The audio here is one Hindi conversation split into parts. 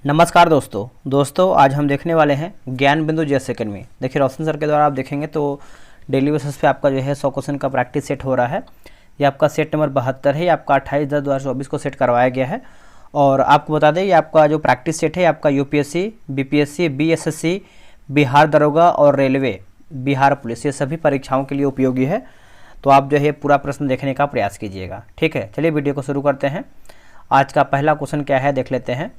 नमस्कार दोस्तों आज हम देखने वाले हैं ज्ञान बिंदु जीएस एकेडमी। देखिए रोशन सर के द्वारा आप देखेंगे तो डेली बेसिस पे आपका जो है 100 क्वेश्चन का प्रैक्टिस सेट हो रहा है। ये आपका सेट नंबर 72 है। ये आपका 28/10/2024 को सेट करवाया गया है। और आपको बता दें ये आपका जो प्रैक्टिस सेट है आपका यूपीएससी, बीपीएससी, बीएसएससी, बिहार दरोगा और रेलवे, बिहार पुलिस, ये सभी परीक्षाओं के लिए उपयोगी है। तो आप जो है पूरा प्रश्न देखने का प्रयास कीजिएगा। ठीक है, चलिए वीडियो को शुरू करते हैं। आज का पहला क्वेश्चन क्या है देख लेते हैं।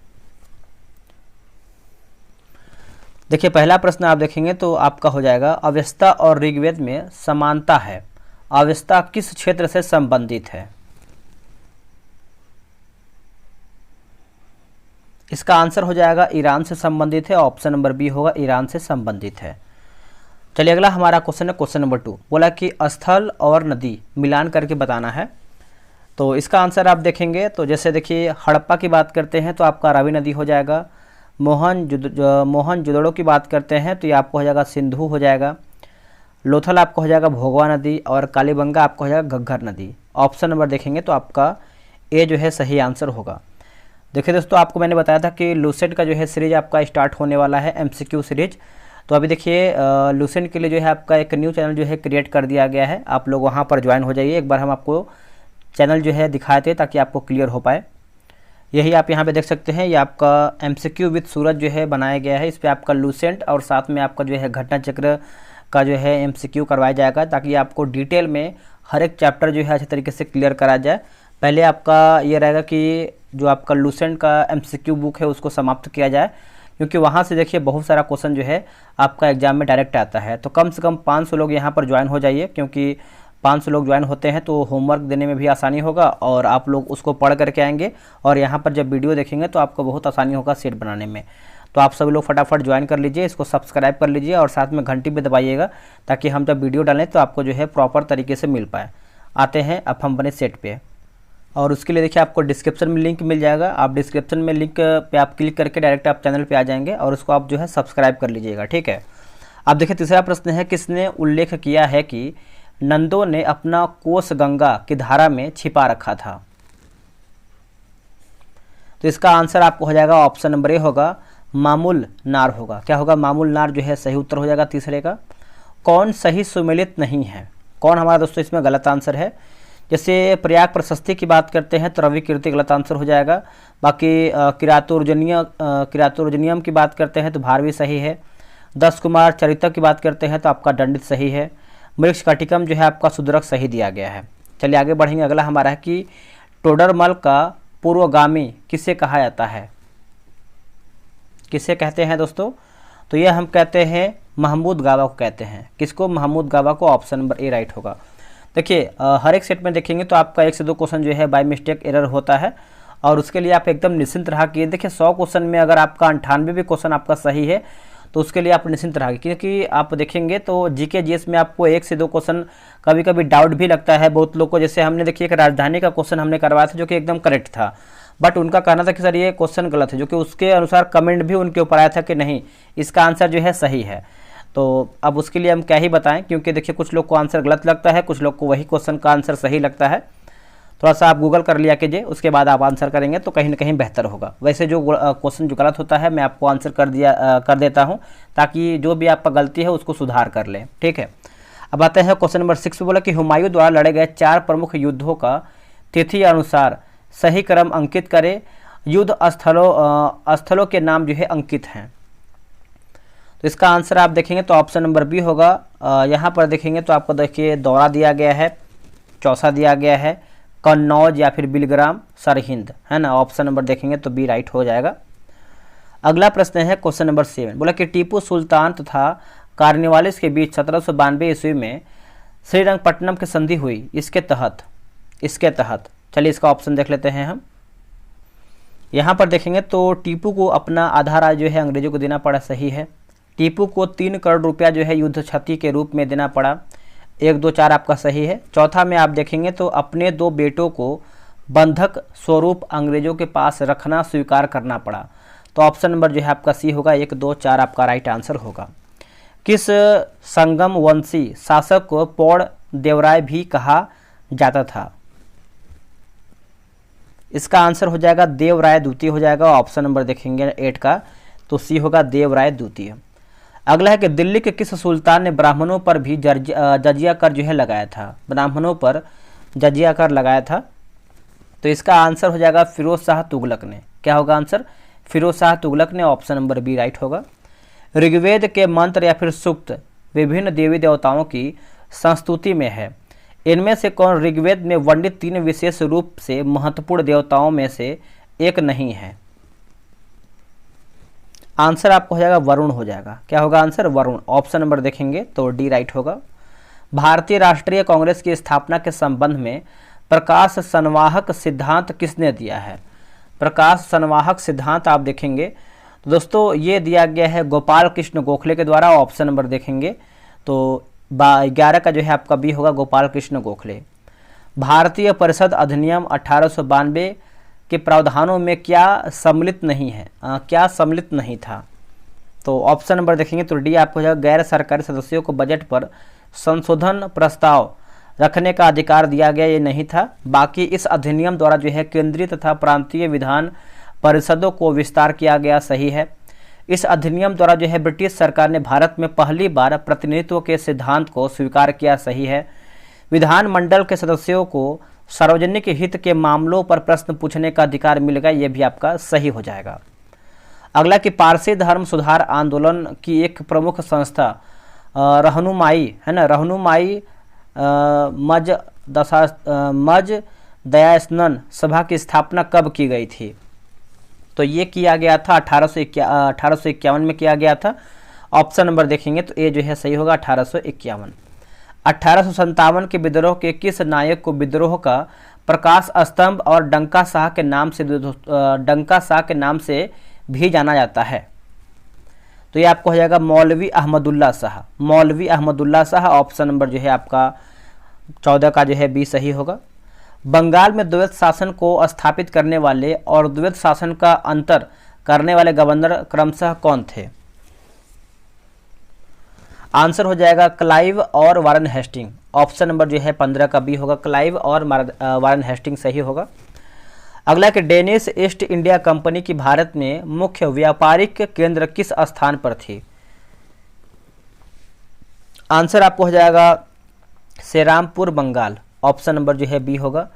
देखिए पहला प्रश्न आप देखेंगे तो आपका हो जाएगा अव्यस्ता और ऋग्वेद में समानता है। अव्यस्ता किस क्षेत्र से संबंधित है? इसका आंसर हो जाएगा ईरान से संबंधित है। ऑप्शन नंबर बी होगा, ईरान से संबंधित है। चलिए अगला हमारा क्वेश्चन है क्वेश्चन नंबर 2। बोला कि स्थल और नदी मिलान करके बताना है। तो इसका आंसर आप देखेंगे तो जैसे देखिए हड़प्पा की बात करते हैं तो आपका रावी नदी हो जाएगा। मोहनजोदड़ो की बात करते हैं तो ये आपको हो जाएगा सिंधु हो जाएगा। लोथल आपको हो जाएगा भोगवा नदी और कालीबंगा आपको हो जाएगा घग्गर नदी। ऑप्शन नंबर देखेंगे तो आपका ए जो है सही आंसर होगा। देखिए दोस्तों आपको मैंने बताया था कि लूसेंट का जो है सीरीज आपका स्टार्ट होने वाला है, एमसीक्यू सीरीज। तो अभी देखिए लूसेंट के लिए जो है आपका एक न्यू चैनल जो है क्रिएट कर दिया गया है। आप लोग वहाँ पर ज्वाइन हो जाइए। एक बार हम आपको चैनल जो है दिखाए थे ताकि आपको क्लियर हो पाए। यही आप यहाँ पे देख सकते हैं, ये आपका एमसीक्यू विद सूरज जो है बनाया गया है। इस पर आपका लूसेंट और साथ में आपका जो है घटना चक्र का जो है एमसीक्यू करवाया जाएगा ताकि आपको डिटेल में हर एक चैप्टर जो है अच्छे तरीके से क्लियर करा जाए। पहले आपका ये रहेगा कि जो आपका लूसेंट का एमसीक्यू बुक है उसको समाप्त किया जाए, क्योंकि वहाँ से देखिए बहुत सारा क्वेश्चन जो है आपका एग्जाम में डायरेक्ट आता है। तो कम से कम 500 लोग यहाँ पर ज्वाइन हो जाइए, क्योंकि 500 लोग ज्वाइन होते हैं तो होमवर्क देने में भी आसानी होगा और आप लोग उसको पढ़ करके आएंगे और यहाँ पर जब वीडियो देखेंगे तो आपको बहुत आसानी होगा सेट बनाने में। तो आप सभी लोग फटाफट ज्वाइन कर लीजिए, इसको सब्सक्राइब कर लीजिए और साथ में घंटी भी दबाइएगा ताकि हम जब वीडियो डालें तो आपको जो है प्रॉपर तरीके से मिल पाए। आते हैं अब हम बने सेट पे, और उसके लिए देखिए आपको डिस्क्रिप्शन में लिंक मिल जाएगा। आप डिस्क्रिप्शन में लिंक पे आप क्लिक करके डायरेक्ट आप चैनल पे आ जाएंगे और उसको आप जो है सब्सक्राइब कर लीजिएगा। ठीक है, अब देखिए तीसरा प्रश्न है, किसने उल्लेख किया है कि नंदों ने अपना कोष गंगा की धारा में छिपा रखा था? तो इसका आंसर आपको हो जाएगा ऑप्शन नंबर ए होगा, मामूल नार होगा। क्या होगा? मामूल नार जो है सही उत्तर हो जाएगा तीसरे का। कौन सही सुमेलित नहीं है? कौन हमारा दोस्तों इसमें गलत आंसर है? जैसे प्रयाग प्रशस्ति की बात करते हैं तो रवि कीर्ति गलत आंसर हो जाएगा। बाकी किरातोर्जनियम की बात करते हैं तो भारवी सही है। 10 कुमार चरित्र की बात करते हैं तो आपका दंडित सही है। मृक्ष कटिकम जो है आपका सुदरक सही दिया गया है। चलिए आगे बढ़ेंगे। अगला हमारा है कि टोडरमल का पूर्वगामी किसे कहा जाता है? किसे कहते हैं दोस्तों? तो ये हम कहते हैं महमूद गावा को कहते हैं। किसको? महमूद गावा को। ऑप्शन नंबर ए राइट होगा। देखिए हर एक सेट में देखेंगे तो आपका 1 से 2 क्वेश्चन जो है बाय मिस्टेक एरर होता है और उसके लिए आप एकदम निश्चिंत रहा कि देखिए 100 क्वेश्चन में अगर आपका 98 भी क्वेश्चन आपका सही है तो उसके लिए आप निश्चिंत रहिए, क्योंकि आप देखेंगे तो जीके जीएस में आपको 1 से 2 क्वेश्चन कभी कभी डाउट भी लगता है बहुत लोग को। जैसे हमने देखिए एक राजधानी का क्वेश्चन हमने करवाया था जो कि एकदम करेक्ट था, बट उनका कहना था कि सर ये क्वेश्चन गलत है, जो कि उसके अनुसार कमेंट भी उनके ऊपर आया था कि नहीं इसका आंसर जो है सही है। तो अब उसके लिए हम क्या ही बताएं, क्योंकि देखिए कुछ लोग को आंसर गलत लगता है, कुछ लोग को वही क्वेश्चन का आंसर सही लगता है। थोड़ा सा आप गूगल कर लिया कीजिए, उसके बाद आप आंसर करेंगे तो कहीं ना कहीं बेहतर होगा। वैसे जो क्वेश्चन जो गलत होता है मैं आपको आंसर कर देता हूं ताकि जो भी आपका गलती है उसको सुधार कर लें। ठीक है, अब आते हैं क्वेश्चन नंबर 6 पे। बोला कि हुमायूं द्वारा लड़े गए 4 प्रमुख युद्धों का तिथि अनुसार सही क्रम अंकित करें। युद्ध स्थलों के नाम जो है अंकित हैं। तो इसका आंसर आप देखेंगे तो ऑप्शन नंबर बी होगा। यहाँ पर देखेंगे तो आपको देखिए दौरा दिया गया है, चौसा दिया गया है, कन्नौज या फिर बिलग्राम, सरहिंद, है ना। ऑप्शन नंबर देखेंगे तो बी राइट हो जाएगा। अगला प्रश्न है क्वेश्चन नंबर 7। बोला कि टीपू सुल्तान तथा कार्निवालिस के बीच 1792 ईस्वी में श्रीरंगपट्टनम की संधि हुई। इसके तहत चलिए इसका ऑप्शन देख लेते हैं हम। यहाँ पर देखेंगे तो टीपू को अपना आधा राज्य जो है अंग्रेजों को देना पड़ा, सही है। टीपू को 3 करोड़ रुपया जो है युद्ध क्षति के रूप में देना पड़ा, 1, 2, 4 आपका सही है। चौथा में आप देखेंगे तो अपने 2 बेटों को बंधक स्वरूप अंग्रेजों के पास रखना स्वीकार करना पड़ा। तो ऑप्शन नंबर जो है आपका सी होगा, 1, 2, 4 आपका राइट आंसर होगा। किस संगम वंशी शासक को पौड़ देवराय भी कहा जाता था? इसका आंसर हो जाएगा देवराय द्वितीय हो जाएगा। ऑप्शन नंबर देखेंगे 8 का, तो सी होगा देवराय द्वितीय। अगला है कि दिल्ली के किस सुल्तान ने ब्राह्मणों पर भी जजिया कर जो है लगाया था, ब्राह्मणों पर जजिया कर लगाया था? तो इसका आंसर हो जाएगा फिरोज शाह तुगलक ने। क्या होगा आंसर? फिरोज शाह तुगलक ने। ऑप्शन नंबर बी राइट होगा। ऋग्वेद के मंत्र या फिर सूक्त विभिन्न देवी देवताओं की संस्तुति में है, इनमें से कौन ऋग्वेद में वर्णित 3 विशेष रूप से महत्वपूर्ण देवताओं में से एक नहीं है? आंसर आपको हो जाएगा वरुण हो जाएगा। क्या होगा आंसर? वरुण। ऑप्शन नंबर देखेंगे तो डी राइट होगा। भारतीय राष्ट्रीय कांग्रेस की स्थापना के संबंध में प्रकाश संवाहक सिद्धांत किसने दिया है? प्रकाश संवाहक सिद्धांत आप देखेंगे तो दोस्तों ये दिया गया है गोपाल कृष्ण गोखले के द्वारा। ऑप्शन नंबर देखेंगे तो 11 का जो है आपका बी होगा, गोपाल कृष्ण गोखले। भारतीय परिषद अधिनियम 1892 के प्रावधानों में क्या सम्मिलित नहीं है, क्या सम्मिलित नहीं था? तो ऑप्शन नंबर देखेंगे तो डी आपको हो जाएगा, गैर सरकारी सदस्यों को बजट पर संशोधन प्रस्ताव रखने का अधिकार दिया गया, ये नहीं था। बाकी इस अधिनियम द्वारा जो है केंद्रीय तथा प्रांतीय विधान परिषदों को विस्तार किया गया, सही है। इस अधिनियम द्वारा जो है ब्रिटिश सरकार ने भारत में पहली बार प्रतिनिधित्व के सिद्धांत को स्वीकार किया, सही है। विधानमंडल के सदस्यों को सार्वजनिक हित के मामलों पर प्रश्न पूछने का अधिकार मिलेगा, यह भी आपका सही हो जाएगा। अगला कि पारसी धर्म सुधार आंदोलन की एक प्रमुख संस्था रहनुमाई है ना, रहनुमाई मज दयास्नन सभा की स्थापना कब की गई थी? तो ये किया गया था 1851 में किया गया था। ऑप्शन नंबर देखेंगे तो ए जो है सही होगा 1851। 1857 के विद्रोह के किस नायक को विद्रोह का प्रकाश स्तंभ और डंका शाह के नाम से भी जाना जाता है? तो ये आपको हो जाएगा मौलवी अहमदुल्ला शाह, मौलवी अहमदुल्ला शाह। ऑप्शन नंबर जो है आपका 14 का जो है बी सही होगा। बंगाल में द्वैत शासन को स्थापित करने वाले और द्वैत शासन का अंतर करने वाले गवर्नर क्रमशः कौन थे? आंसर हो जाएगा क्लाइव और वारन हेस्टिंग। ऑप्शन नंबर जो है 15 का बी होगा, क्लाइव और वारन हेस्टिंग सही होगा। अगला कि डेनिश ईस्ट इंडिया कंपनी की भारत में मुख्य व्यापारिक केंद्र किस स्थान पर थी? आंसर आपको हो जाएगा श्रीरामपुर बंगाल। ऑप्शन नंबर जो है बी होगा।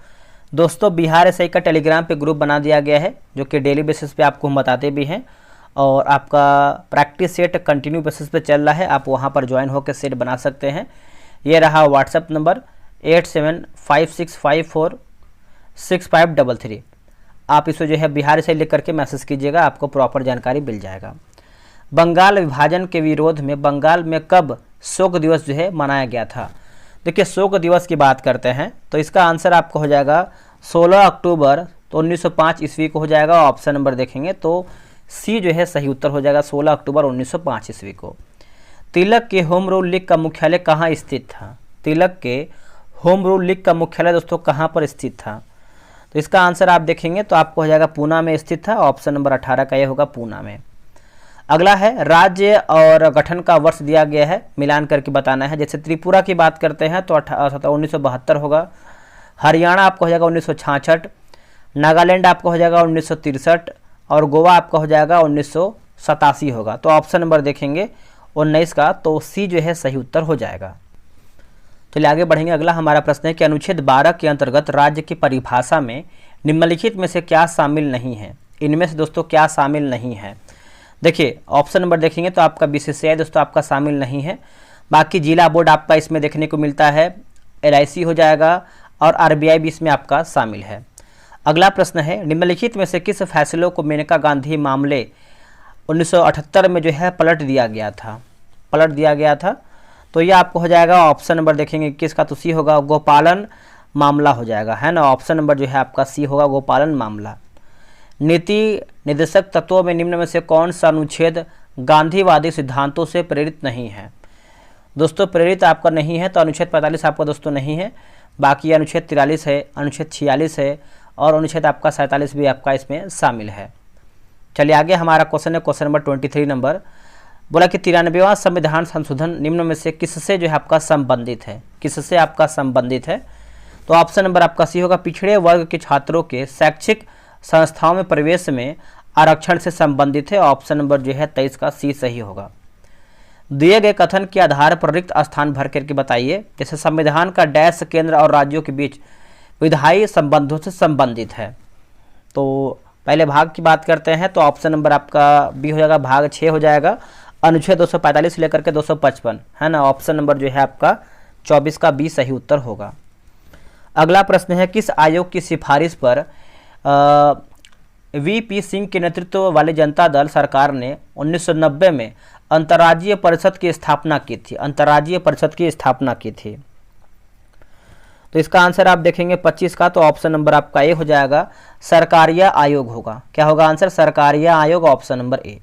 दोस्तों बिहार एसआई का टेलीग्राम पे ग्रुप बना दिया गया है, जो कि डेली बेसिस पे आपको हम बताते भी हैं, और आपका प्रैक्टिस सेट कंटिन्यू बेसिस पे चल रहा है। आप वहां पर ज्वाइन होकर सेट बना सकते हैं। ये रहा व्हाट्सएप नंबर 8756546533। आप इसे जो है बिहार से लिख करके मैसेज कीजिएगा, आपको प्रॉपर जानकारी मिल जाएगा। बंगाल विभाजन के विरोध में बंगाल में कब शोक दिवस जो है मनाया गया था? देखिए शोक दिवस की बात करते हैं तो इसका आंसर आपको हो जाएगा 16 अक्टूबर तो 1905 ईस्वी को हो जाएगा। ऑप्शन नंबर देखेंगे तो सी जो है सही उत्तर हो जाएगा 16 अक्टूबर 1905 ईस्वी को। तिलक के होम रूल लीग का मुख्यालय कहाँ स्थित था? तिलक के होम रूल लीग का मुख्यालय दोस्तों कहाँ पर स्थित था? तो इसका आंसर आप देखेंगे तो आपको हो जाएगा पूना में स्थित था। ऑप्शन नंबर 18 का ये होगा पूना में। अगला है राज्य और गठन का वर्ष दिया गया है, मिलान करके बताना है। जैसे त्रिपुरा की बात करते हैं तो 1972 होगा। हरियाणा आपका हो जाएगा 1966, नागालैंड आपका हो जाएगा 1963 और गोवा आपका हो जाएगा 1987 होगा। तो ऑप्शन नंबर देखेंगे 19 का, तो सी जो है सही उत्तर हो जाएगा। चलिए आगे बढ़ेंगे। अगला हमारा प्रश्न है कि अनुच्छेद 12 के अंतर्गत राज्य की परिभाषा में निम्नलिखित में से क्या शामिल नहीं है? इनमें से दोस्तों क्या शामिल नहीं है? देखिए ऑप्शन नंबर देखेंगे तो आपका बीसीसीआई दोस्तों आपका शामिल नहीं है। बाकी जिला बोर्ड आपका इसमें देखने को मिलता है, LIC हो जाएगा और RBI भी इसमें आपका शामिल है। अगला प्रश्न है निम्नलिखित में से किस फैसलों को मेनका गांधी मामले 1978 में जो है पलट दिया गया था? तो ये आपको हो जाएगा ऑप्शन नंबर देखेंगे किसका, तो सी होगा गोपालन मामला हो जाएगा, है ना। ऑप्शन नंबर जो है आपका सी होगा गोपालन मामला। नीति निर्देशक तत्वों में निम्न में से कौन सा अनुच्छेद गांधीवादी सिद्धांतों से प्रेरित नहीं है? दोस्तों प्रेरित आपका नहीं है तो अनुच्छेद 45 आपका दोस्तों नहीं है। बाकी अनुच्छेद 43 है, अनुच्छेद 46 है और अनुच्छेद आपका 47 भी आपका इसमें शामिल है। चलिए आगे हमारा क्वेश्चन है क्वेश्चन नंबर 23 नंबर। बोला कि 93वां संविधान संशोधन निम्न में से किससे जो है आपका संबंधित है? किससे आपका संबंधित है? तो ऑप्शन नंबर आपका सी होगा। पिछड़े वर्ग के छात्रों के शैक्षिक संस्थाओं में प्रवेश में आरक्षण से संबंधित है। ऑप्शन नंबर जो है 23 का सी सही होगा। दिए गए कथन के आधार पर रिक्त स्थान भर करके बताइए। जैसे संविधान का डैश केंद्र और राज्यों के बीच विधायी संबंधों से संबंधित है। तो पहले भाग की बात करते हैं तो ऑप्शन नंबर आपका बी हो जाएगा, भाग 6 हो जाएगा। अनुच्छेद 245 से लेकर के 255 है ना। ऑप्शन नंबर जो है आपका 24 का बी सही उत्तर होगा। अगला प्रश्न है, किस आयोग की सिफारिश पर वीपी सिंह के नेतृत्व वाले जनता दल सरकार ने 1990 में अंतर्राज्यीय परिषद की स्थापना की थी। अंतर्राज्यीय परिषद की स्थापना की थी। तो इसका आंसर आप देखेंगे 25 का, तो ऑप्शन नंबर आपका ए हो जाएगा, सरकारीय आयोग होगा। क्या होगा आंसर? सरकारीय आयोग, ऑप्शन नंबर ए।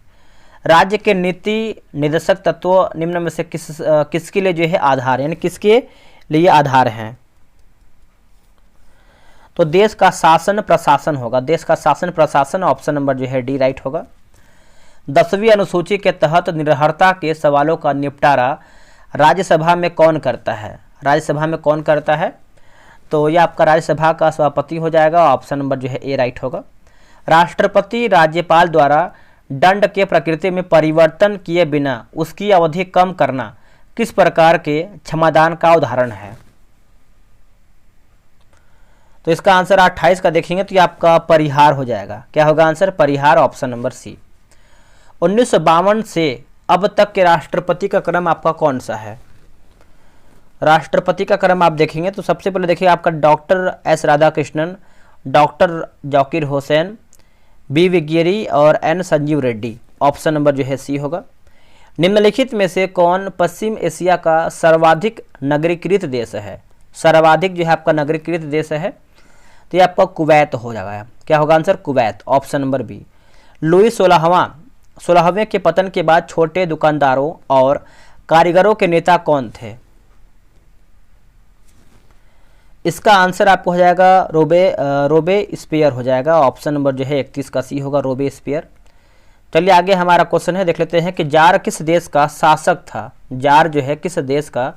राज्य के नीति निर्देशक तत्व निम्न में से किसके लिए जो है आधार, यानी किसके लिए आधार हैं? तो देश का शासन प्रशासन होगा। देश का शासन प्रशासन, ऑप्शन नंबर जो है डी राइट होगा। 10वीं अनुसूची के तहत निरर्हता के सवालों का निपटारा राज्यसभा में कौन करता है? राज्यसभा में कौन करता है? तो यह आपका राज्यसभा का सभापति हो जाएगा। ऑप्शन नंबर जो है ए राइट होगा। राष्ट्रपति राज्यपाल द्वारा दंड के प्रकृति में परिवर्तन किए बिना उसकी अवधि कम करना किस प्रकार के क्षमादान का उदाहरण है? तो इसका आंसर 28 का देखेंगे तो ये आपका परिहार हो जाएगा। क्या होगा आंसर? परिहार, ऑप्शन नंबर सी। 1952 से अब तक के राष्ट्रपति का क्रम आपका कौन सा है? राष्ट्रपति का क्रम आप देखेंगे तो सबसे पहले देखिए आपका doctor S Radhakrishnan, doctor Zakir Hussain, B विगिरी और N Sanjeev Reddy. Option number जो है सी होगा। निम्नलिखित में से कौन पश्चिम एशिया का सर्वाधिक नगरीकृत देश है? सर्वाधिक जो है आपका नगरीकृत देश है तो ये आपका कुवैत हो जाएगा। क्या होगा answer? Kuwait, option number B. Louis 16वें के पतन के बाद छोटे दुकानदारों और कारीगरों के नेता कौन थे? इसका आंसर आपको हो जाएगा रोबे स्पियर हो जाएगा। ऑप्शन नंबर जो है 31 का सी होगा, रोबे स्पियर। चलिए आगे हमारा क्वेश्चन है, देख लेते हैं कि जार किस देश का शासक था? जार जो है किस देश का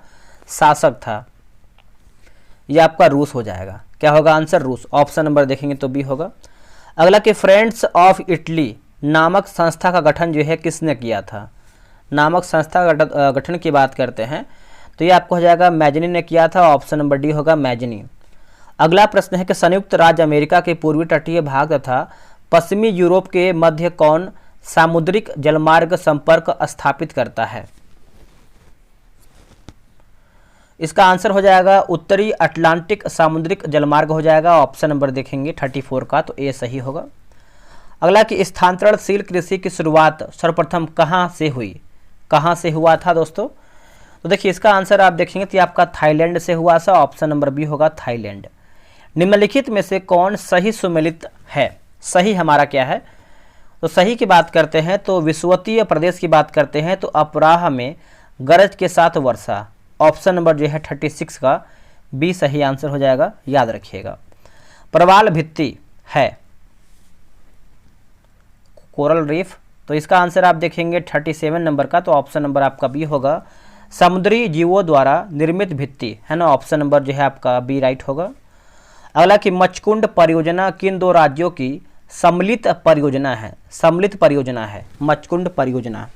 शासक था? यह आपका रूस हो जाएगा। क्या होगा आंसर? रूस, ऑप्शन नंबर देखेंगे तो बी होगा। अगला कि फ्रेंड्स ऑफ इटली नामक संस्था का गठन जो है किसने किया था? नामक संस्था का गठन की बात करते हैं तो ये आपको हो जाएगा मैजनी ने किया था। ऑप्शन नंबर डी होगा, मैजनी। अगला प्रश्न है कि संयुक्त राज्य अमेरिका के पूर्वी तटीय भाग तथा पश्चिमी यूरोप के मध्य कौन सामुद्रिक जलमार्ग संपर्क स्थापित करता है? इसका आंसर हो जाएगा उत्तरी अटलांटिक सामुद्रिक जलमार्ग हो जाएगा। ऑप्शन नंबर देखेंगे 34 का, तो ए सही होगा। अगला कि स्थानांतरणशील कृषि की शुरुआत सर्वप्रथम कहाँ से हुई? कहाँ से हुआ था दोस्तों? तो देखिए इसका आंसर आप देखेंगे तो आपका थाईलैंड से हुआ सा। ऑप्शन नंबर बी होगा, थाईलैंड। निम्नलिखित में से कौन सही सुमेलित है? सही हमारा क्या है? तो सही की बात करते हैं तो विषुवतीय प्रदेश की बात करते हैं तो अपराह में गरज के साथ वर्षा। ऑप्शन नंबर जो है 36 का बी सही आंसर हो जाएगा, याद रखिएगा। प्रवाल भित्ति है कोरल रीफ, तो इसका आंसर आप देखेंगे 37 नंबर का, तो ऑप्शन नंबर आपका बी होगा, समुद्री जीवों द्वारा निर्मित भित्ति है ना। ऑप्शन नंबर जो है आपका बी राइट होगा। अगला कि मचकुंड परियोजना किन दो राज्यों की सम्मिलित परियोजना है? सम्मिलित परियोजना है मचकुंड परियोजना।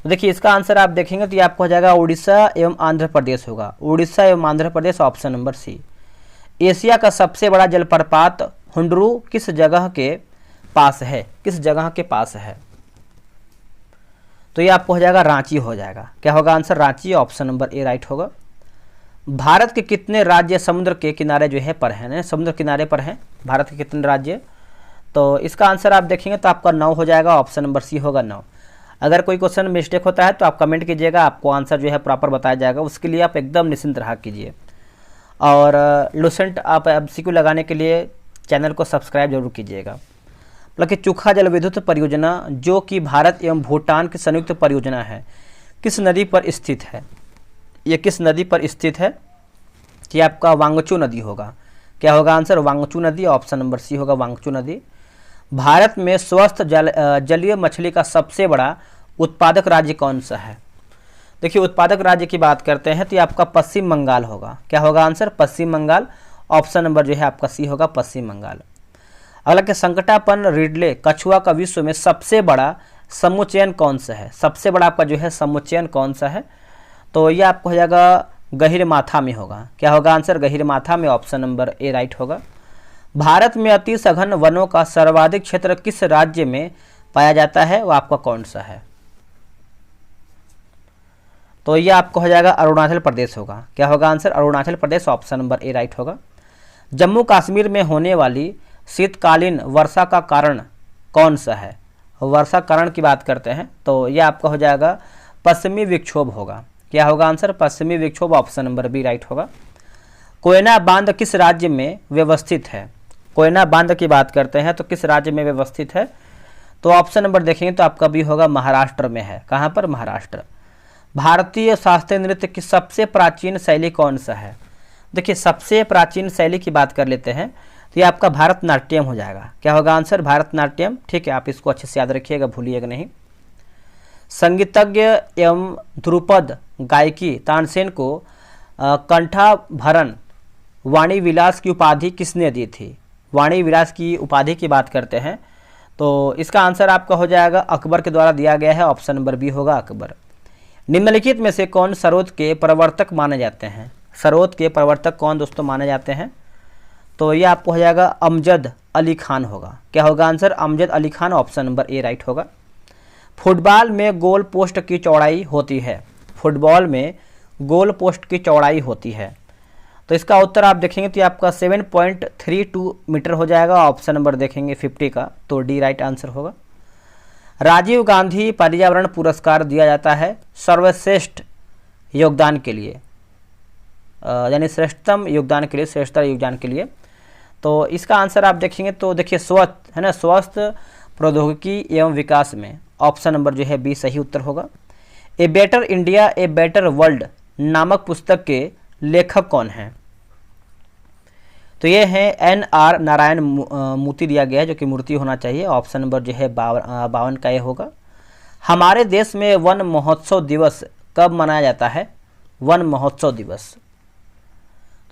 तो देखिए इसका आंसर आप देखेंगे तो ये आपको हो जाएगा उड़ीसा एवं आंध्र प्रदेश होगा। उड़ीसा एवं आंध्र प्रदेश, ऑप्शन नंबर सी। एशिया का सबसे बड़ा जलप्रपात हुंडरू किस जगह के पास है? किस जगह के पास है? तो ये आपको हो जाएगा रांची हो जाएगा। क्या होगा answer? Ranchi, option number A right होगा। भारत के कितने राज्य समुद्र के किनारे जो है पर हैं? समुद्र किनारे पर हैं भारत के कितने राज्य? तो इसका आंसर आप देखेंगे तो आपका 9 हो जाएगा। ऑप्शन नंबर सी होगा 9। अगर कोई क्वेश्चन मिस्टेक होता है तो आप कमेंट कीजिएगा, आपको आंसर जो है प्रॉपर बताया जाएगा। उसके लिए आप एकदम निश्चिंत रहा कीजिए। और लुसेंट आप एमसीक्यू लगाने के लिए चैनल को सब्सक्राइब जरूर कीजिएगा। मतलब कि चुखा जल विद्युत परियोजना जो कि भारत एवं भूटान की संयुक्त परियोजना है, किस नदी पर स्थित है? ये किस नदी पर स्थित है? कि आपका वांगचू नदी होगा। क्या होगा आंसर? वांगचू नदी, ऑप्शन नंबर सी होगा, वांगचू नदी। भारत में स्वस्थ जलीय मछली का सबसे बड़ा उत्पादक राज्य कौन सा है? देखिए उत्पादक राज्य की बात करते हैं तो ये आपका पश्चिम बंगाल होगा। क्या होगा आंसर? पश्चिम बंगाल, ऑप्शन नंबर जो है आपका सी होगा पश्चिम बंगाल। अगला कि संकटापन रिडले कछुआ का विश्व में सबसे बड़ा समुच्चयन कौन सा है? सबसे बड़ा आपका जो है समुच्चयन कौन सा है? तो ये आपको हो जाएगा गहिरमाथा में होगा। क्या होगा आंसर? गहिरमाथा में, ऑप्शन नंबर ए राइट होगा। भारत में अति सघन वनों का सर्वाधिक क्षेत्र किस राज्य में पाया जाता है? वो आपका कौन सा है? तो ये आपको हो जाएगा अरुणाचल प्रदेश होगा। क्या होगा answer? Arunachal Pradesh, option number A right होगा। जम्मू कश्मीर में होने वाली शीतकालीन वर्षा का कारण कौन सा है? वर्षा कारण की बात करते हैं तो यह आपका हो जाएगा पश्चिमी विक्षोभ होगा। क्या होगा आंसर? पश्चिमी विक्षोभ, ऑप्शन नंबर बी राइट होगा। कोयना बांध किस राज्य में व्यवस्थित है? कोयना बांध की बात करते हैं तो किस राज्य में व्यवस्थित है? तो ऑप्शन नंबर देखेंगे तो आपका बी होगा महाराष्ट्र में है। कहाँ पर? महाराष्ट्र। भारतीय शास्त्रीय नृत्य की सबसे प्राचीन शैली कौन सा है? देखिए सबसे प्राचीन शैली की बात कर लेते हैं तो ये आपका भारतनाट्यम हो जाएगा। क्या होगा आंसर? भारतनाट्यम। ठीक है, आप इसको अच्छे से याद रखिएगा, भूलिएगा नहीं। संगीतज्ञ एवं ध्रुपद गायकी तानसेन को कंठाभरण वाणी विलास की उपाधि किसने दी थी? वाणी विलास की उपाधि की बात करते हैं तो इसका आंसर आपका हो जाएगा अकबर के द्वारा दिया गया है, ऑप्शन नंबर बी होगा अकबर। निम्नलिखित में से कौन सरोद के प्रवर्तक माने जाते हैं? सरोद के प्रवर्तक कौन दोस्तों माने जाते हैं? तो ये आपको हो जाएगा अमजद अली खान होगा। क्या होगा answer? Amjad Ali Khan, option number A right होगा। फुटबॉल में गोल पोस्ट की चौड़ाई होती है। फुटबॉल में गोल पोस्ट की चौड़ाई होती है तो इसका उत्तर आप देखेंगे तो ये आपका 7.32 मीटर हो जाएगा, ऑप्शन नंबर देखेंगे 50 का, तो डी राइट आंसर होगा। राजीव गांधी पर्यावरण पुरस्कार दिया जाता है सर्वश्रेष्ठ योगदान के लिए, यानी श्रेष्ठतम योगदान के लिए, श्रेष्ठतर योगदान के लिए। तो इसका आंसर आप देखेंगे तो देखिए स्वस्थ है ना, स्वस्थ प्रौद्योगिकी एवं विकास में, ऑप्शन नंबर जो है बी सही उत्तर होगा। A better India a better world नामक पुस्तक के लेखक कौन हैं? तो ये हैं NR नारायण मूर्ति दिया गया है, जो कि मूर्ति होना चाहिए, ऑप्शन नंबर जो है 52 का ये होगा। हमारे देश में वन महोत्सव दिवस कब मनाया जाता है? वन महोत्सव दिवस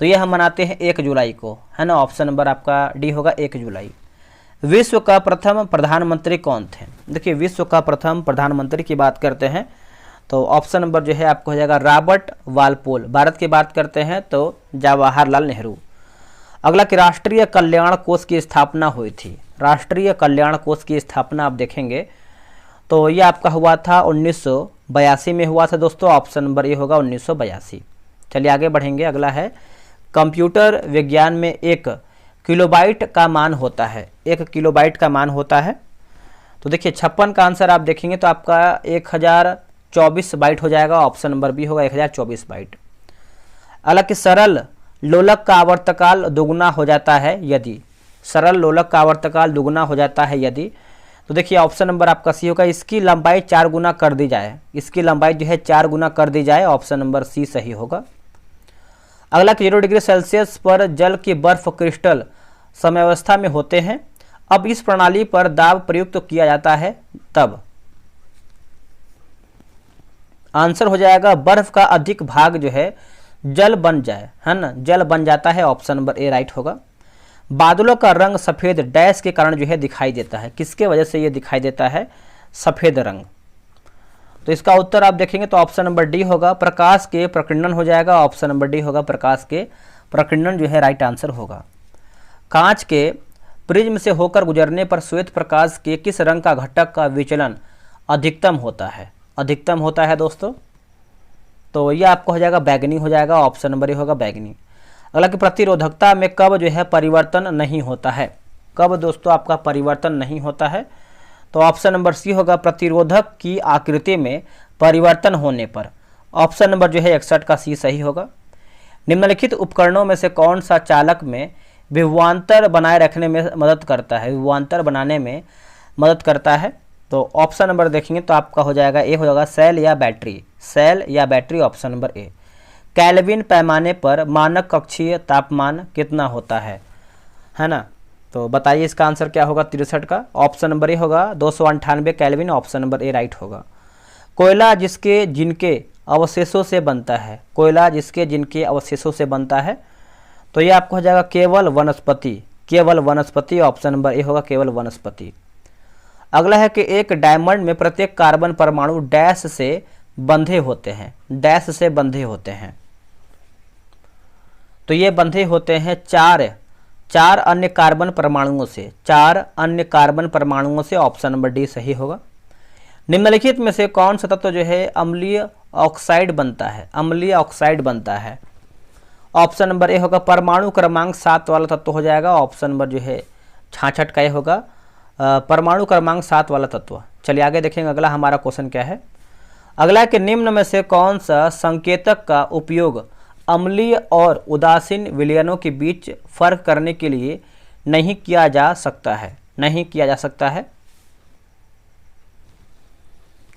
तो ये हम मनाते हैं 1 जुलाई को, है ना, ऑप्शन नंबर आपका डी होगा 1 जुलाई। विश्व का प्रथम प्रधानमंत्री कौन थे? देखिए विश्व का प्रथम प्रधानमंत्री की बात करते हैं तो ऑप्शन नंबर जो है आपको हो जाएगा रॉबर्ट वालपोल। भारत की बात करते हैं तो जवाहरलाल नेहरू। अगला कि राष्ट्रीय कल्याण कोष की स्थापना हुई थी। राष्ट्रीय कल्याण कोष की स्थापना आप देखेंगे तो ये आपका हुआ था 1982 में हुआ था दोस्तों, ऑप्शन नंबर ये होगा 1982। चलिए आगे बढ़ेंगे। अगला है कंप्यूटर विज्ञान में 1 किलोबाइट का मान होता है। 1 किलोबाइट का मान होता है तो देखिए 56 का आंसर आप देखेंगे तो आपका 1024 बाइट हो जाएगा, ऑप्शन नंबर बी होगा 1024 बाइट। हालांकि सरल लोलक का आवर्तकाल दुगुना हो जाता है यदि, सरल लोलक का आवर्तकाल दुगुना हो जाता है यदि, तो देखिए ऑप्शन नंबर आपका सी होगा इसकी लंबाई 4 गुना कर दी जाए, इसकी लंबाई जो है 4 गुना कर दी जाए, ऑप्शन नंबर सी सही होगा। अगला 0 डिग्री सेल्सियस पर जल की बर्फ क्रिस्टल समयावस्था में होते हैं, अब इस प्रणाली पर दाब प्रयुक्त किया जाता है तब। आंसर हो जाएगा बर्फ का अधिक भाग जो है जल बन जाए, है ना, जल बन जाता है, ऑप्शन नंबर ए राइट होगा। बादलों का रंग सफ़ेद डैश के कारण जो है दिखाई देता है, किसके वजह से ये दिखाई देता है सफ़ेद रंग? तो इसका उत्तर आप देखेंगे तो ऑप्शन नंबर डी होगा प्रकाश के प्रकीर्णन हो जाएगा, ऑप्शन नंबर डी होगा प्रकाश के प्रकीर्णन जो है राइट आंसर होगा। कांच के प्रिज्म से होकर गुजरने पर श्वेत प्रकाश के किस रंग का घटक का विचलन अधिकतम होता है? अधिकतम होता है दोस्तों, तो ये आपको हो जाएगा बैगनी हो जाएगा, ऑप्शन नंबर ए होगा बैगनी। अगला कि प्रतिरोधकता में कब जो है परिवर्तन नहीं होता है? कब दोस्तों आपका परिवर्तन नहीं होता है? तो ऑप्शन नंबर सी होगा प्रतिरोधक की आकृति में परिवर्तन होने पर, ऑप्शन नंबर जो है 61 का सी सही होगा। निम्नलिखित उपकरणों में से कौन सा चालक में विभवांतर बनाए रखने में मदद करता है? विभवांतर बनाने में मदद करता है, तो ऑप्शन नंबर देखेंगे तो आपका हो जाएगा ए हो जाएगा सेल या बैटरी, सेल या battery, option number A. Kelvin पैमाने पर मानक कक्षीय तापमान कितना होता है ना, तो बताइए इसका आंसर क्या होगा 63 का, ऑप्शन नंबर ए होगा 298 kelvin, option number A right होगा। कोयला जिसके जिनके अवशेषों से बनता है, कोयला जिसके जिनके अवशेषों से बनता है, तो ये आपको हो जाएगा केवल वनस्पति, केवल वनस्पति, ऑप्शन नंबर ए होगा केवल वनस्पति। अगला है कि एक डायमंड में प्रत्येक कार्बन परमाणु डैश से बंधे होते हैं, डैश से बंधे होते हैं। तो ये बंधे होते हैं चार अन्य कार्बन परमाणुओं से, 4 अन्य कार्बन परमाणुओं से, ऑप्शन नंबर डी सही होगा। निम्नलिखित में से कौन सा तत्व जो है अम्लीय ऑक्साइड बनता है, अम्लीय ऑक्साइड बनता है? ऑप्शन नंबर ए होगा परमाणु क्रमांक 7 वाला तत्व हो जाएगा, ऑप्शन नंबर जो है 66 का ये होगा, परमाणु क्रमांक 7 वाला तत्व। चलिए आगे देखेंगे अगला हमारा क्वेश्चन क्या है। अगला कि निम्न में से कौन सा संकेतक का उपयोग अम्लीय और उदासीन विलयनों के बीच फर्क करने के लिए नहीं किया जा सकता है, नहीं किया जा सकता है?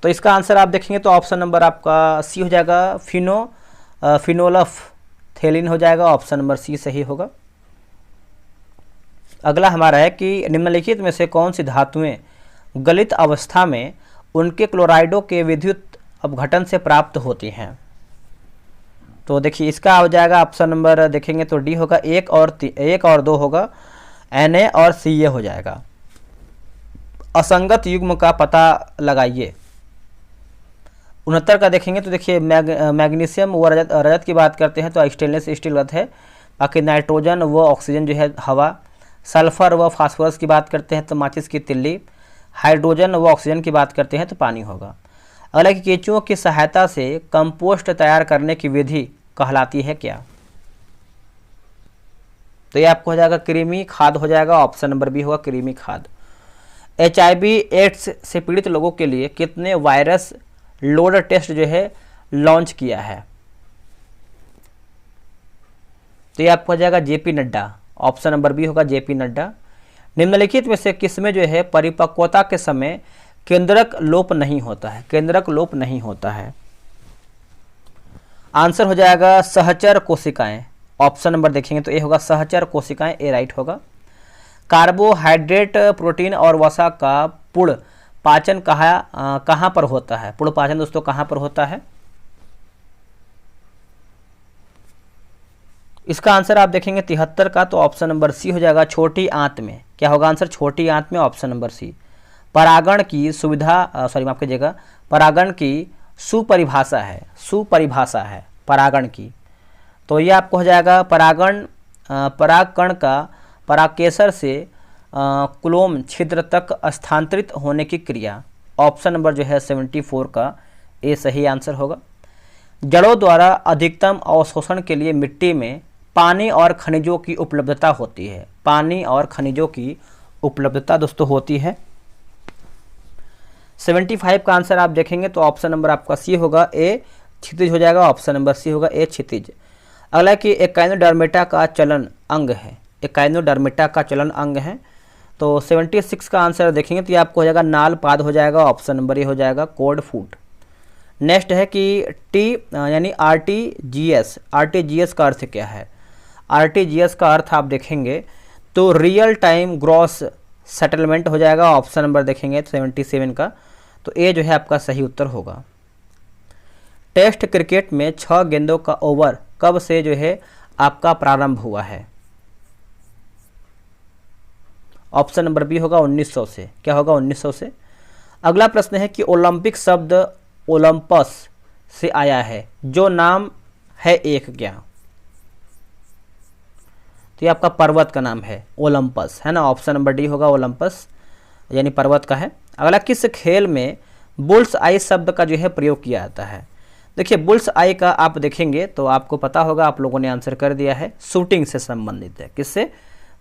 तो इसका आंसर आप देखेंगे तो ऑप्शन नंबर आपका सी हो जाएगा, फिनोल्फथेलिन हो जाएगा, ऑप्शन नंबर सी सही होगा। अगला हमारा है कि निम्नलिखित में से कौन सी धातुएं गलित अवस्था में उनके क्लोराइडों के विद्युत अपघटन से प्राप्त होती हैं? तो देखिए इसका हो जाएगा ऑप्शन नंबर देखेंगे तो डी होगा, 1 और 2 होगा, Na और Ca हो जाएगा। असंगत युग्म का पता लगाइए। 69 का देखेंगे तो देखिए मैग्नीशियम व रजत की बात करते हैं तो स्टेनलेस स्टील गलत है, बाकी नाइट्रोजन व ऑक्सीजन जो है हवा, सल्फर व फास्फोरस की बात करते हैं तो माचिस की तिल्ली, हाइड्रोजन व ऑक्सीजन की बात करते हैं तो पानी होगा। अगला कि केंचुओं की सहायता से कंपोस्ट तैयार करने की विधि कहलाती है क्या? तो ये आपको हो जाएगा कृमि खाद हो जाएगा, ऑप्शन नंबर बी होगा कृमि खाद। HIV एड्स से पीड़ित लोगों के लिए कितने वायरस लोड टेस्ट जो है लॉन्च किया है? तो ये आपको हो जाएगा JP Nadda, option number B होगा JP नड्डा। निम्नलिखित में से किसमें जो है परिपक्वता के समय केंद्रक लोप नहीं होता है, केंद्रक लोप नहीं होता है? आंसर हो जाएगा सहचर कोशिकाएं, ऑप्शन नंबर देखेंगे तो ए होगा सहचर कोशिकाएं, ए राइट होगा। कार्बोहाइड्रेट, प्रोटीन और वसा का पुड़ पाचन कहाँ पर होता है? पुड़ पाचन दोस्तों कहाँ पर होता है? इसका आंसर आप देखेंगे 73 का तो ऑप्शन नंबर सी हो जाएगा छोटी आंत में। क्या होगा आंसर? छोटी आंत में, ऑप्शन नंबर सी। परागण की सुविधा माफ कीजिएगा, परागण की सुपरिभाषा है, सुपरिभाषा है परागण की। तो ये आपको हो जाएगा परागकण का परागकेसर से क्लोम छिद्र तक स्थानांतरित होने की क्रिया, ऑप्शन नंबर जो है 74 का ए सही आंसर होगा। जड़ों द्वारा अधिकतम अवशोषण के लिए मिट्टी में पानी और खनिजों की उपलब्धता होती है, पानी और खनिजों की उपलब्धता दोस्तों होती है। 75 का आंसर आप देखेंगे तो ऑप्शन नंबर आपका सी होगा, ए क्षितिज हो जाएगा, ऑप्शन नंबर सी होगा ए क्षितिज। अगला कि एकाइनोडर्मेटा का चलन अंग है, एकाइनोडर्मेटा का चलन अंग है। तो 76 का आंसर देखेंगे तो ये आपको हो जाएगा नाल पाद हो जाएगा, ऑप्शन नंबर ए हो जाएगा कोड फूट। नेक्स्ट है कि टी यानी RTGS, RTGS का अर्थ क्या है? RTGS का अर्थ आप देखेंगे तो रियल टाइम ग्रॉस सेटलमेंट हो जाएगा, ऑप्शन नंबर देखेंगे 77 का तो ए जो है आपका सही उत्तर होगा। टेस्ट क्रिकेट में 6 गेंदों का ओवर कब से जो है आपका प्रारंभ हुआ है? ऑप्शन नंबर बी होगा 1900 से। क्या होगा? 1900 से। अगला प्रश्न है कि ओलंपिक शब्द ओलंपस से आया है, जो नाम है एक क्या? तो ये आपका पर्वत का नाम है ओलंपस, है ना, ऑप्शन नंबर डी होगा ओलंपस यानी पर्वत का है। अगला किस खेल में बुल्स आई शब्द का जो है प्रयोग किया जाता है? देखिए बुल्स आई का आप देखेंगे तो आपको पता होगा, आप लोगों ने आंसर कर दिया है, शूटिंग से संबंधित है। किससे?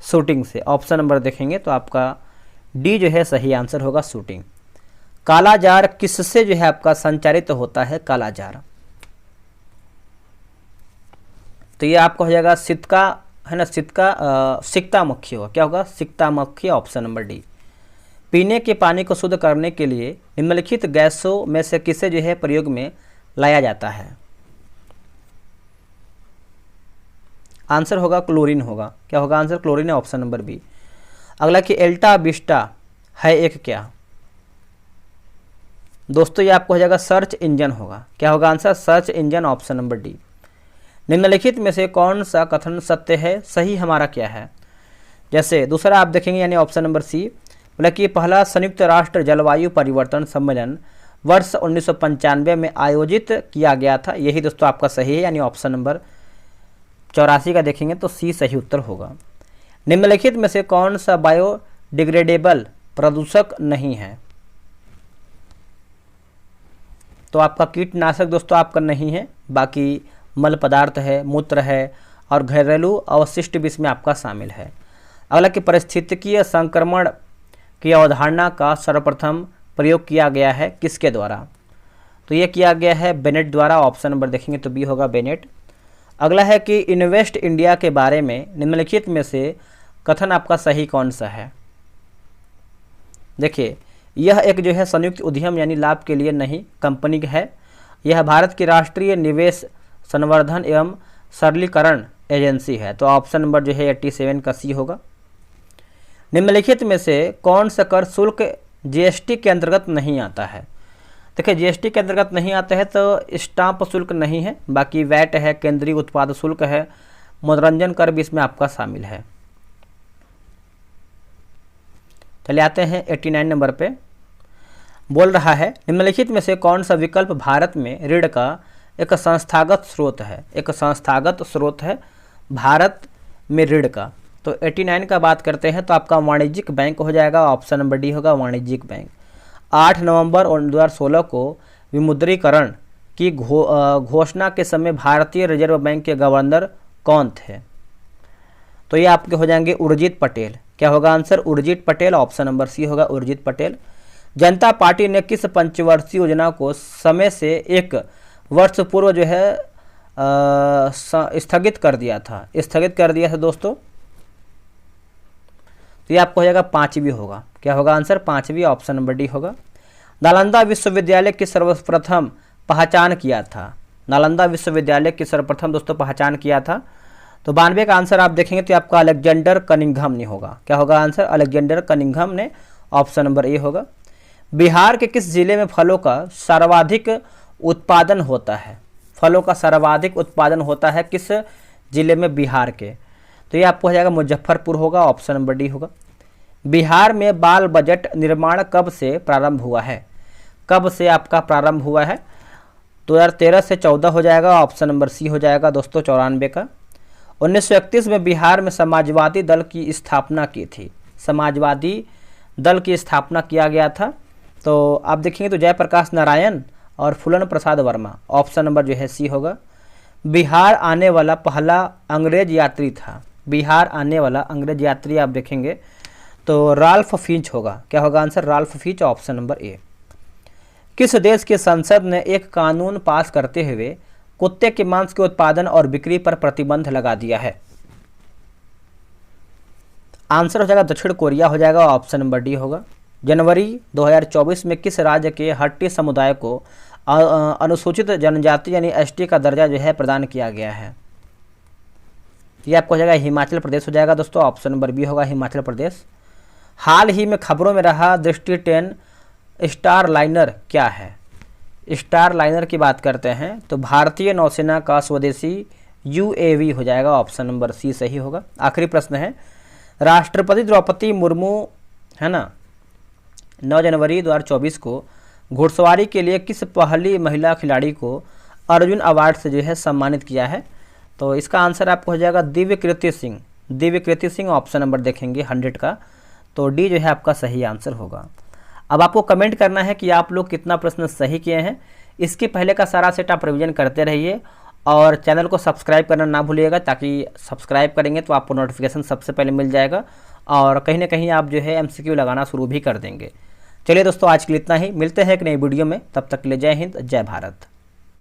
शूटिंग से। ऑप्शन नंबर देखेंगे तो आपका डी जो है सही आंसर होगा शूटिंग। कालाजार किससे जो है आपका संचारित होता है? कालाजार तो ये आपका हो जाएगा सिक्का, है ना, सिक्ता मक्खी होगा। क्या होगा? सिक्ता मक्खी, ऑप्शन नंबर डी। पीने के पानी को शुद्ध करने के लिए निम्नलिखित गैसों में से किसे जो है प्रयोग में लाया जाता है? आंसर होगा क्लोरीन होगा। क्या होगा आंसर? क्लोरीन है, ऑप्शन नंबर बी। अगला कि एल्टा विस्टा है एक क्या? दोस्तों ये आपको हो जाएगा सर्च इंजन होगा। क्या होगा answer? Search engine, option number D. निम्नलिखित में से कौन सा कथन सत्य है, सही हमारा क्या है। जैसे दूसरा आप देखेंगे यानी ऑप्शन नंबर सी, बोला कि पहला संयुक्त राष्ट्र जलवायु परिवर्तन सम्मेलन वर्ष 1995 में आयोजित किया गया था, यही दोस्तों आपका सही है, यानी ऑप्शन नंबर 84 का देखेंगे तो सी सही उत्तर होगा। निम्नलिखित में से कौन सा बायोडिग्रेडेबल प्रदूषक नहीं है, तो आपका कीटनाशक दोस्तों आपका नहीं है, बाकी मल पदार्थ है, मूत्र है और घरेलू अवशिष्ट भी इसमें आपका शामिल है। अगला कि पारिस्थितिकीय संक्रमण की अवधारणा का सर्वप्रथम प्रयोग किया गया है किसके द्वारा, तो ये किया गया है बेनेट द्वारा, ऑप्शन नंबर देखेंगे तो बी होगा बेनेट। अगला है कि इन्वेस्ट इंडिया के बारे में निम्नलिखित में से कथन आपका सही कौन सा है। देखिए यह एक जो है संयुक्त उद्यम यानी लाभ के लिए नहीं कंपनी है, यह भारत की राष्ट्रीय निवेश संवर्धन एवं सरलीकरण एजेंसी है, तो ऑप्शन नंबर जो है 87 का सी होगा। निम्नलिखित में से कौन सा कर शुल्क जीएसटी के अंतर्गत नहीं आता है। देखिए जीएसटी के अंतर्गत नहीं आता है तो स्टाम्प शुल्क नहीं है, बाकी वैट है, केंद्रीय उत्पाद शुल्क है, मनोरंजन कर भी इसमें आपका शामिल है। चले आते हैं 89 नंबर पे, बोल रहा है निम्नलिखित में से कौन सा विकल्प भारत में ऋण का एक संस्थागत स्रोत है, एक संस्थागत स्रोत है भारत में ऋण का, तो 89 का बात करते हैं तो आपका वाणिज्यिक बैंक हो जाएगा, ऑप्शन नंबर डी होगा वाणिज्यिक बैंक। 8 नवंबर 2016 को विमुद्रीकरण की घोषणा के समय भारतीय रिजर्व बैंक के गवर्नर कौन थे, तो ये आपके हो जाएंगे उर्जित पटेल। क्या होगा answer, Urjit Patel, option number C होगा उर्जित पटेल। जनता पार्टी ने किस पंचवर्षीय योजना को समय से 1 वर्ष पूर्व जो है स्थगित कर दिया था, दोस्तों, तो ये आपको हो जाएगा 5वीं होगा। क्या होगा आंसर, 5वीं, ऑप्शन नंबर डी होगा। नालंदा विश्वविद्यालय की सर्वप्रथम पहचान किया था, नालंदा विश्वविद्यालय की सर्वप्रथम दोस्तों पहचान किया था, तो 92 का आंसर आप देखेंगे तो आपका अलेक्जेंडर कनिंघम नहीं होगा। क्या होगा आंसर, अलेक्जेंडर कनिंघम ने, ऑप्शन नंबर ए होगा। बिहार के किस जिले में फलों का सर्वाधिक उत्पादन होता है, फलों का सर्वाधिक उत्पादन होता है किस जिले में, बिहार के, तो ये आपको हो जाएगा मुजफ्फरपुर होगा, ऑप्शन नंबर डी होगा। बिहार में बाल बजट निर्माण कब से प्रारंभ हुआ है, कब से आपका प्रारंभ हुआ है, 2013 से 14 हो जाएगा, ऑप्शन नंबर सी हो जाएगा दोस्तों 94 का। 1931 में बिहार में समाजवादी दल की स्थापना की थी, समाजवादी दल की स्थापना किया गया था, तो आप देखेंगे तो जयप्रकाश नारायण और फूलन प्रसाद वर्मा, ऑप्शन नंबर जो है सी होगा। बिहार आने वाला पहला अंग्रेज यात्री था, बिहार आने वाला अंग्रेज यात्री आप देखेंगे तो राल्फ फिंच होगा। क्या होगा answer, Ralph Finch, option number A. किस देश की संसद ने एक कानून पास करते हुए कुत्ते के मांस के उत्पादन और बिक्री पर प्रतिबंध लगा दिया है, आंसर हो जाएगा दक्षिण कोरिया हो जाएगा, ऑप्शन नंबर डी होगा। जनवरी 2024 में किस राज्य के हट्टी समुदाय को अनुसूचित जनजाति यानी एसटी का दर्जा जो है प्रदान किया गया है, ये आपको हो जाएगा हिमाचल प्रदेश हो जाएगा दोस्तों, ऑप्शन नंबर बी होगा हिमाचल प्रदेश। हाल ही में खबरों में रहा दृष्टि 10 स्टार लाइनर क्या है, स्टार लाइनर की बात करते हैं तो भारतीय नौसेना का स्वदेशी यूएवी हो जाएगा, ऑप्शन नंबर सी सही होगा। आखिरी प्रश्न है, राष्ट्रपति द्रौपदी मुर्मू है ना 9 जनवरी 2024 को घुड़सवारी के लिए किस पहली महिला खिलाड़ी को अर्जुन अवार्ड से जो है सम्मानित किया है, तो इसका आंसर आपको हो जाएगा दिव्यकृति सिंह, दिव्यकृति सिंह, ऑप्शन नंबर देखेंगे 100 का, तो डी जो है आपका सही आंसर होगा। अब आपको कमेंट करना है कि आप लोग कितना प्रश्न सही किए हैं, इसके पहले का सारा सेट आप रिवीजन करते रहिए और चैनल को सब्सक्राइब करना ना भूलिएगा, ताकि सब्सक्राइब करेंगे तो आपको नोटिफिकेशन सबसे पहले मिल जाएगा और कहीं ना कहीं आप जो है एमसीक्यू लगाना शुरू भी कर देंगे। चलिए दोस्तों आज के लिए इतना ही, मिलते हैं एक नई वीडियो में, तब तक के लिए जय हिंद जय भारत।